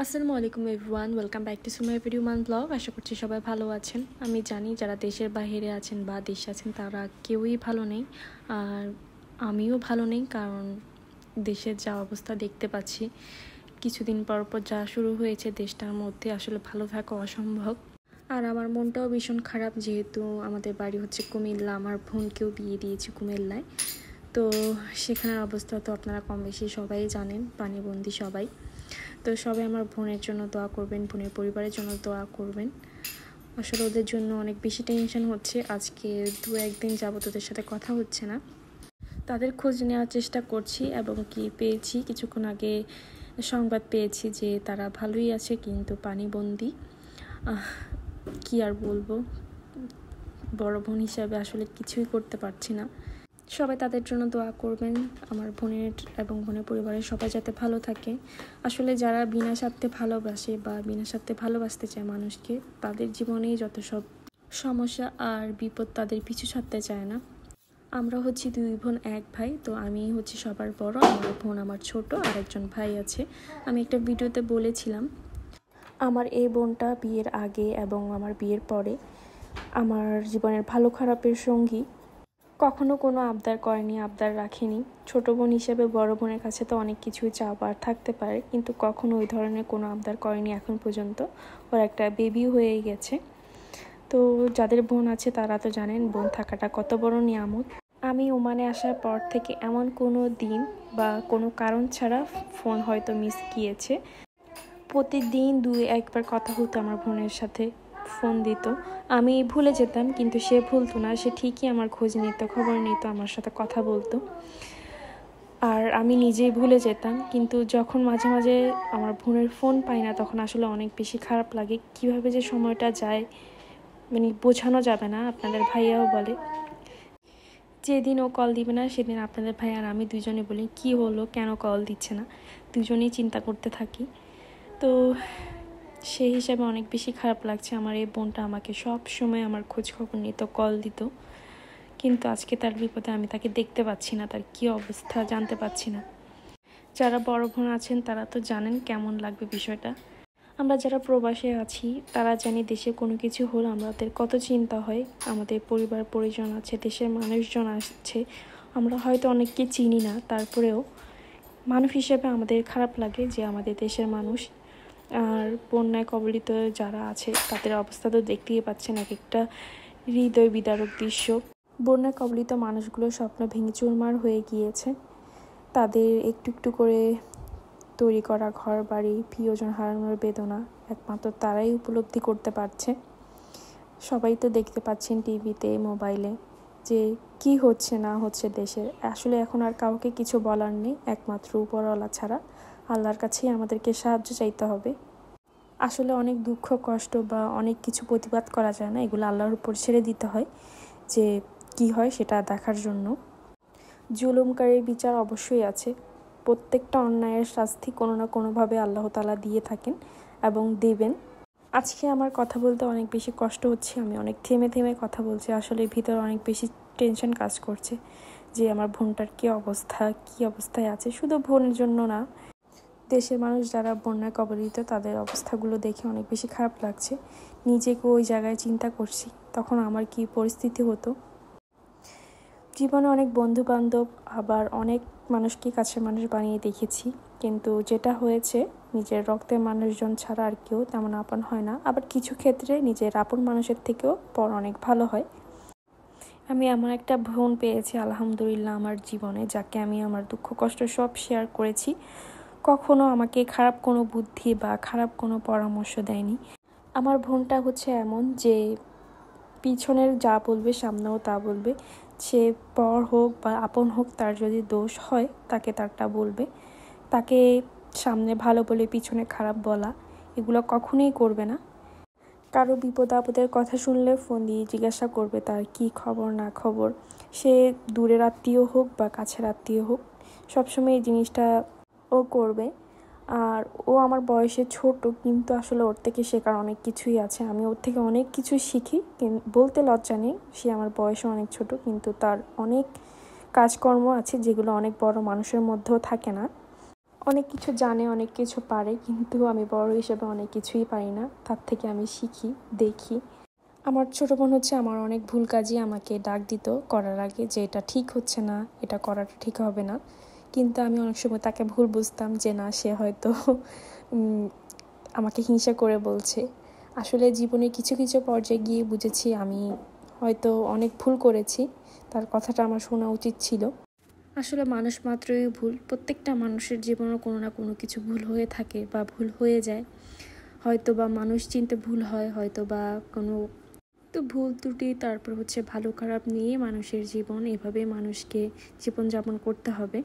আসসালামু আলাইকুম everyone, welcome back to সুমাই ভিডিও মান ব্লগ। আশা করছি সবাই ভালো আছেন। আমি জানি যারা দেশের বাইরে আছেন বা দেশে আছেন তারা কেউই ভালো নেই, আর আমিও ভালো নেই, কারণ দেশের যা অবস্থা দেখতে পাচ্ছি কিছুদিন পর পর যা শুরু হয়েছে দেশটার মধ্যে, আসলে ভালো থাকা অসম্ভব। আর আমার মনটাও ভীষণ খারাপ, যেহেতু আমাদের বাড়ি হচ্ছে কুমিল্লা, আমার বোনকেও বিয়ে দিয়েছি কুমিল্লায়। তো সেখানের অবস্থা তো আপনারা কম বেশি সবাই জানেন, পানিবন্দি সবাই। তো সবাই আমার বোনের জন্য দোয়া করবেন, বোনের পরিবারের জন্য দোয়া করবেন। আসলে ওদের জন্য অনেক বেশি টেনশন হচ্ছে। আজকে 2-1 দিন যাবত ওদের সাথে কথা হচ্ছে না। তাদের খোঁজ নেওয়ার চেষ্টা করছি এবং পেয়েছি কিছুক্ষণ আগে সংবাদ পেয়েছি যে তারা ভালোই আছে, কিন্তু পানিবন্দি। কি আর বলবো, বড় বোন হিসাবে আসলে কিছুই করতে পারছি না। সবাই তাদের জন্য দোয়া করবেন, আমার বোনের এবং বোনের পরিবারের সবাই যাতে ভালো থাকে। আসলে যারা বিনা স্বার্থে ভালোবাসে বা বিনা স্বার্থে ভালোবাসতে চায় মানুষকে, তাদের জীবনেই যত সব সমস্যা আর বিপদ তাদের পিছু ছাড়তে চায় না। আমরা হচ্ছি 2 বোন 1 ভাই। তো আমি হচ্ছি সবার বড়, আমার বোন আমার ছোট, আর একজন ভাই আছে। আমি একটা ভিডিওতে বলেছিলাম আমার এই বোনটা বিয়ের আগে এবং আমার বিয়ের পরে আমার জীবনের ভালো খারাপের সঙ্গী। কখনো কোনো আবদার করেনি, আবদার রাখেনি। ছোট বোন হিসেবে বড় বোনের কাছে তো অনেক কিছুই চাওয়ার থাকতে পারে, কিন্তু কখনো ওই ধরনের কোনো আবদার করেনি এখন পর্যন্ত। ওর একটা বেবি হয়ে গেছে। তো যাদের বোন আছে তারা তো জানেন বোন থাকাটা কত বড় নিয়ামত। আমি ওমানে আসার পর থেকে এমন কোনো দিন বা কোনো কারণ ছাড়া ফোন হয়তো মিস গিয়েছে। প্রতিদিন 2-1 বার কথা হতো আমার বোনের সাথে, ফোন দিত। আমি ভুলে যেতাম, কিন্তু সে ভুলতো না, সে ঠিকই আমার খোঁজ নিত, খবর নিত, আমার সাথে কথা বলতো। আর আমি নিজেই ভুলে যেতাম, কিন্তু যখন মাঝে মাঝে আমার বোনের ফোন পাই না তখন আসলে অনেক বেশি খারাপ লাগে। কিভাবে যে সময়টা যায় মানে বোঝানো যাবে না। আপনাদের ভাইয়াও বলে যেদিন ও কল দিবে না সেদিন আপনাদের ভাই আর আমি দুজনে বলি কি হলো, কেন কল দিচ্ছে না, দুজনেই চিন্তা করতে থাকি। তো সেই হিসাবে অনেক বেশি খারাপ লাগছে। আমার এই বোনটা আমাকে সব সময় আমার খোঁজ খবর নিত, কল দিত, কিন্তু আজকে তার বিপদে আমি তাকে দেখতে পাচ্ছি না, তার কি অবস্থা জানতে পাচ্ছি না। যারা বড় বোন আছেন তারা তো জানেন কেমন লাগবে বিষয়টা। আমরা যারা প্রবাসে আছি তারা জানি দেশে কোনো কিছু হলে আমাদের কত চিন্তা হয়। আমাদের পরিবার পরিজন আছে, দেশের মানুষজন আছে, আমরা হয়তো অনেককে চিনি না, তারপরেও মানুষ হিসেবে আমাদের খারাপ লাগে যে আমাদের দেশের মানুষ। আর বন্যায় কবলিত যারা আছে তাদের অবস্থা তো দেখতেই পাচ্ছেন, এক একটা হৃদয় বিদারক দৃশ্য। বন্যায় কবলিত মানুষগুলোর স্বপ্ন ভেঙে চুরমার হয়ে গিয়েছে। তাদের একটু একটু করে তৈরি করা ঘর বাড়ি, প্রিয়জন হারানোর বেদনা একমাত্র তারাই উপলব্ধি করতে পারছে। সবাই তো দেখতে পাচ্ছেন টিভিতে, মোবাইলে যে কি হচ্ছে না হচ্ছে দেশে। আসলে এখন আর কাউকে কিছু বলার নেই, একমাত্র উপরওয়ালা ছাড়া। আল্লাহর কাছেই আমাদেরকে সাহায্য চাইতে হবে। আসলে অনেক দুঃখ কষ্ট বা অনেক কিছু প্রতিবাদ করা যায় না, এগুলো আল্লাহর উপর ছেড়ে দিতে হয়, যে কি হয় সেটা দেখার জন্য। জুলুমকারীর বিচার অবশ্যই আছে, প্রত্যেকটা অন্যায়ের শাস্তি কোনো না কোনোভাবে আল্লাহ তাআলা দিয়ে থাকেন এবং দেবেন। আজকে আমার কথা বলতে অনেক বেশি কষ্ট হচ্ছে, আমি অনেক থেমে থেমে কথা বলছি। আসলে ভিতরে অনেক বেশি টেনশন কাজ করছে যে আমার বোনটার কী অবস্থা, কী অবস্থায় আছে। শুধু বোনের জন্য না, দেশের মানুষ যারা বন্যায় কবলিত তাদের অবস্থাগুলো দেখে অনেক বেশি খারাপ লাগছে। নিজেকে ওই জায়গায় চিন্তা করছি তখন আমার কি পরিস্থিতি হতো। জীবনে অনেক বন্ধু বান্ধব আবার অনেক মানুষকে কাছের মানুষ বানিয়ে দেখেছি, কিন্তু যেটা হয়েছে নিজের রক্তের মানুষজন ছাড়া আর কেউ তেমন আপন হয় না। আবার কিছু ক্ষেত্রে নিজের আপন মানুষের থেকেও পর অনেক ভালো হয়। আমি এমন একটা বোন পেয়েছি আলহামদুলিল্লাহ আমার জীবনে, যাকে আমি আমার দুঃখ কষ্ট সব শেয়ার করেছি। কখনো আমাকে খারাপ কোনো বুদ্ধি বা খারাপ কোনো পরামর্শ দেয়নি। আমার বোনটা হচ্ছে এমন যে পিছনের যা বলবে সামনেও তা বলবে। সে পর হোক বা আপন হোক, তার যদি দোষ হয় তাকে তারটা বলবে। তাকে সামনে ভালো বলে পিছনে খারাপ বলা এগুলো কখনোই করবে না। কারো বিপদ আপদের কথা শুনলে ফোন দিয়ে জিজ্ঞাসা করবে তার কি খবর না খবর। সে দূরের আত্মীয় হোক বা কাছের আত্মীয় হোক, সবসময় এই জিনিসটা ও করবে। আর ও আমার বয়সে ছোট, কিন্তু আসলে ওর থেকে শেখার অনেক কিছুই আছে। আমি ওর থেকে অনেক কিছু শিখি, বলতে লজ্জা নেই। সে আমার বয়সে অনেক ছোট, কিন্তু তার অনেক কাজকর্ম আছে যেগুলো অনেক বড় মানুষের মধ্যেও থাকে না। অনেক কিছু জানে, অনেক কিছু পারে, কিন্তু আমি বড় হিসেবে অনেক কিছুই পারি না। তার থেকে আমি শিখি, দেখি। আমার ছোটো বোন হচ্ছে আমার অনেক ভুল কাজই আমাকে ডাক দিত করার আগে, যে এটা ঠিক হচ্ছে না, এটা করাটা ঠিক হবে না। কিন্তু আমি অনেক সময় তাকে ভুল বুঝতাম, যে না, সে হয়তো আমাকে হিংসা করে বলছে। আসলে জীবনে কিছু কিছু পর্যায়ে গিয়ে বুঝেছি আমি হয়তো অনেক ভুল করেছি, তার কথাটা আমার শোনা উচিত ছিল। আসলে মানুষ মাত্রই ভুল, প্রত্যেকটা মানুষের জীবনে কোনো না কোনো কিছু ভুল হয়ে থাকে বা ভুল হয়ে যায়। হয়তো বা মানুষ চিনতে ভুল হয়, হয়তো বা কোনো তো ভুল ত্রুটি, তারপর হচ্ছে ভালো খারাপ নিয়ে মানুষের জীবন, এভাবে মানুষকে জীবনযাপন করতে হবে।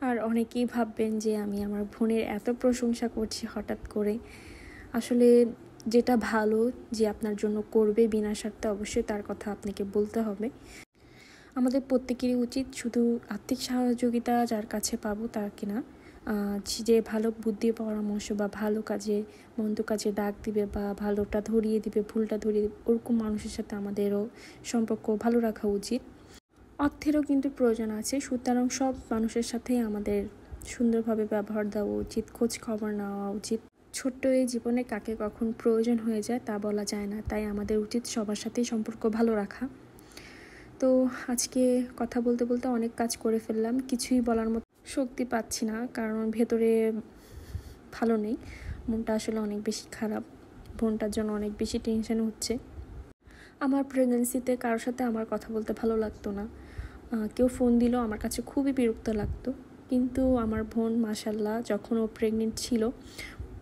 আর অনেকেই ভাববেন যে আমি আমার বোনের এত প্রশংসা করছি হঠাৎ করে। আসলে যেটা ভালো যে আপনার জন্য করবে বিনা স্বার্থে, অবশ্যই তার কথা আপনাকে বলতে হবে। আমাদের প্রত্যেকেরই উচিত শুধু আর্থিক সহযোগিতা যার কাছে পাবো তাকে না, যে ভালো বুদ্ধি পরামর্শ বা ভালো কাজে মন্দ কাজে ডাক দিবে বা ভালোটা ধরিয়ে দিবে, ভুলটা ধরিয়ে দিবে, ওরকম মানুষের সাথে আমাদেরও সম্পর্ক ভালো রাখা উচিত। অর্থেরও কিন্তু প্রয়োজন আছে, সুতরাং সব মানুষের সাথেই আমাদের সুন্দরভাবে ব্যবহার দেওয়া উচিত, খোঁজ খবর নেওয়া উচিত। ছোট্ট এই জীবনে কাকে কখন প্রয়োজন হয়ে যায় তা বলা যায় না, তাই আমাদের উচিত সবার সাথেই সম্পর্ক ভালো রাখা। তো আজকে কথা বলতে বলতে অনেক কাজ করে ফেললাম, কিছুই বলার মতো শক্তি পাচ্ছি না, কারণ ভেতরে ভালো নেই, মনটা আসলে অনেক বেশি খারাপ, বোনটার জন্য অনেক বেশি টেনশন হচ্ছে। আমার প্রেগন্যান্সিতে কারোর সাথে আমার কথা বলতে ভালো লাগতো না, কেউ ফোন দিলেও আমার কাছে খুবই বিরক্ত লাগতো। কিন্তু আমার বোন মাশাল্লাহ, যখন ও প্রেগনেন্ট ছিল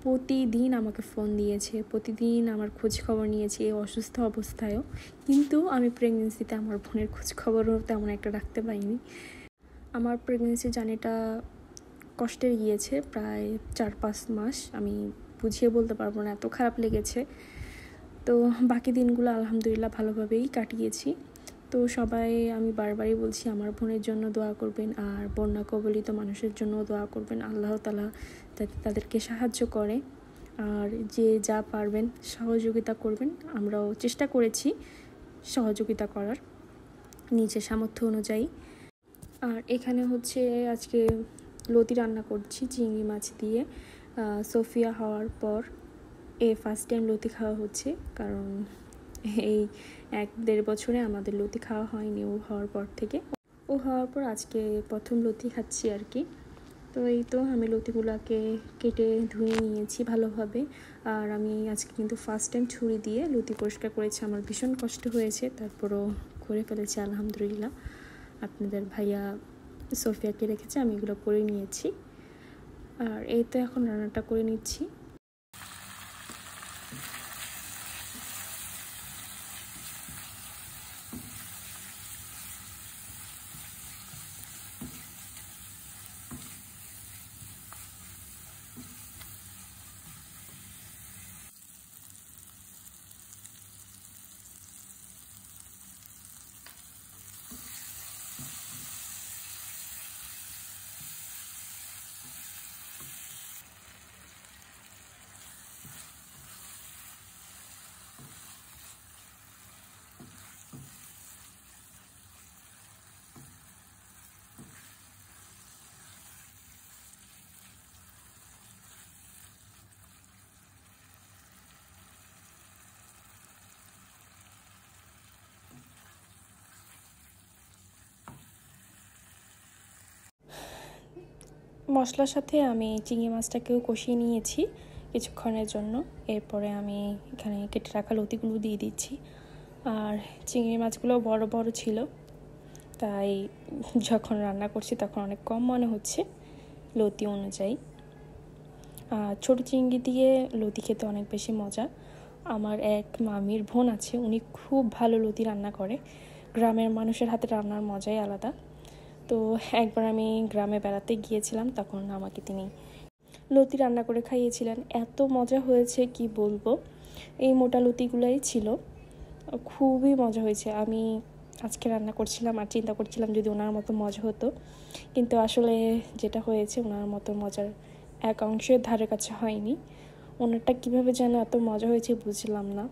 প্রতিদিন আমাকে ফোন দিয়েছে, প্রতিদিন আমার খোঁজ খবর নিয়েছে, এই অসুস্থ অবস্থায়ও। কিন্তু আমি প্রেগনেন্সিতে আমার বোনের খোঁজ খবরও তেমন একটা রাখতে পারিনি। আমার প্রেগনেন্সি জার্নিটা কষ্টের গিয়েছে, প্রায় 4-5 মাস, আমি বুঝিয়ে বলতে পারবো না, এত খারাপ লেগেছে। তো বাকি দিনগুলো আলহামদুলিল্লাহ ভালোভাবেই কাটিয়েছি। তো সবাই, আমি বারবারই বলছি, আমার বোনের জন্য দোয়া করবেন, আর বন্যা কবলিত মানুষের জন্য দোয়া করবেন, আল্লাহ তাআলা তাদেরকে সাহায্য করে। আর যে যা পারবেন সহযোগিতা করবেন, আমরাও চেষ্টা করেছি সহযোগিতা করার নিজের সামর্থ্য অনুযায়ী। আর এখানে হচ্ছে আজকে লতি রান্না করছি চিংড়ি মাছ দিয়ে। সোফিয়া হওয়ার পর ফার্স্ট টাইম লতি খাওয়া হচ্ছে, কারণ এই 1-1.5 বছরে আমাদের লতি খাওয়া হয়নি ও হওয়ার পর থেকে। ও হওয়ার পর আজকে প্রথম লতি খাচ্ছি আর কি। তো এই তো আমি লতিগুলোকে কেটে ধুয়ে নিয়েছি ভালোভাবে। আর আমি আজকে কিন্তু ফার্স্ট টাইম ছুরি দিয়ে লতি পরিষ্কার করেছি, আমার ভীষণ কষ্ট হয়েছে, তারপরও করে ফেলেছি আলহামদুলিল্লাহ। আপনাদের ভাইয়া সোফিয়াকে রেখেছে, আমি এগুলো করে নিয়েছি। আর এই তো এখন রান্নাটা করে নিচ্ছি। মশলার সাথে আমি চিংড়ি মাছটাকেও কষিয়ে নিয়েছি কিছুক্ষণের জন্য। এরপরে আমি এখানে কেটে রাখা লতিগুলো দিয়ে দিচ্ছি। আর চিংড়ি মাছগুলো বড় বড় ছিল, তাই যখন রান্না করছি তখন অনেক কম মনে হচ্ছে লতি অনুযায়ী। ছোটো চিংড়ি দিয়ে লতি খেতে অনেক বেশি মজা। আমার এক মামির বোন আছে, উনি খুব ভালো লতি রান্না করে, গ্রামের মানুষের হাতে রান্নার মজাই আলাদা। তো একবার আমি গ্রামে বেড়াতে গিয়েছিলাম, তখন আমাকে তিনি লতি রান্না করে খাইয়েছিলেন, এত মজা হয়েছে কি বলবো। এই মোটা লতিগুলোই ছিল, খুবই মজা হয়েছে। আমি আজকে রান্না করছিলাম আর চিন্তা করছিলাম যদি ওনার মতো মজা হতো, কিন্তু আসলে যেটা হয়েছে ওনার মতো মজার এক অংশের ধারে কাছে হয়নি। ওনারটা কীভাবে যেন এত মজা হয়েছে বুঝলাম না।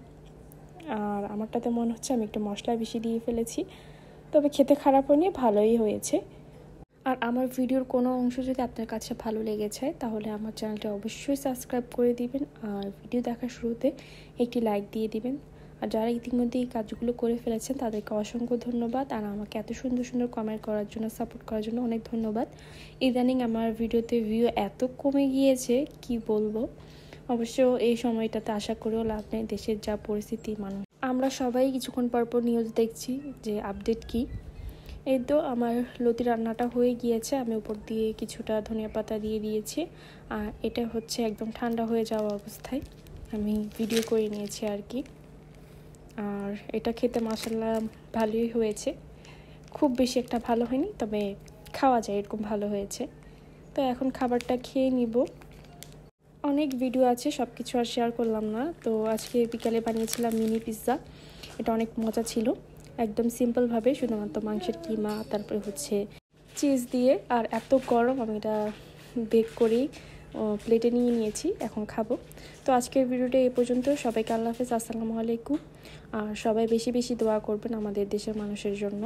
আর আমারটাতে মনে হচ্ছে আমি একটু মশলা বেশি দিয়ে ফেলেছি, তবে খেতে খারাপ হয়নি, ভালোই হয়েছে। আর আমার ভিডিওর কোনো অংশ যদি আপনার কাছে ভালো লেগেছে তাহলে আমার চ্যানেলটা অবশ্যই সাবস্ক্রাইব করে দিবেন আর ভিডিও দেখার শুরুতে একটি লাইক দিয়ে দিবেন। আর যারা ইতিমধ্যে এই কাজগুলো করে ফেলেছেন তাদেরকে অসংখ্য ধন্যবাদ। আর আমাকে এত সুন্দর সুন্দর কমেন্ট করার জন্য, সাপোর্ট করার জন্য অনেক ধন্যবাদ। ইদানিং আমার ভিডিওতে ভিউ এত কমে গিয়েছে কি বলবো। অবশ্য এই সময়টাতে আশা করেও লাভ নেই, দেশের যা পরিস্থিতি, মানুষ আমরা সবাই কিছুক্ষণ পরপর নিউজ দেখছি যে আপডেট কি। এই তো আমার লতি রান্নাটা হয়ে গিয়েছে, আমি উপর দিয়ে কিছুটা ধনিয়া পাতা দিয়ে দিয়েছি। আর এটা হচ্ছে একদম ঠান্ডা হয়ে যাওয়া অবস্থায় আমি ভিডিও করে নিয়েছি আর কি। আর এটা খেতে মাশাআল্লাহ ভালোই হয়েছে, খুব বেশি একটা ভালো হয়নি, তবে খাওয়া যায় এরকম ভালো হয়েছে। তো এখন খাবারটা খেয়ে নিব। অনেক ভিডিও আছে, সব কিছু আর শেয়ার করলাম না। তো আজকে বিকালে বানিয়েছিলাম মিনি পিৎজা, এটা অনেক মজা ছিল। একদম সিম্পলভাবে শুধুমাত্র মাংসের কিমা, তারপরে হচ্ছে চিজ দিয়ে। আর এত গরম, আমি এটা বেক করেই প্লেটে নিয়ে নিয়েছি, এখন খাবো। তো আজকের ভিডিওটা এই পর্যন্ত। সবাইকে আল্লাহ হাফেজ, আসসালামু আলাইকুম। আর সবাই বেশি বেশি দোয়া করবেন আমাদের দেশের মানুষের জন্য।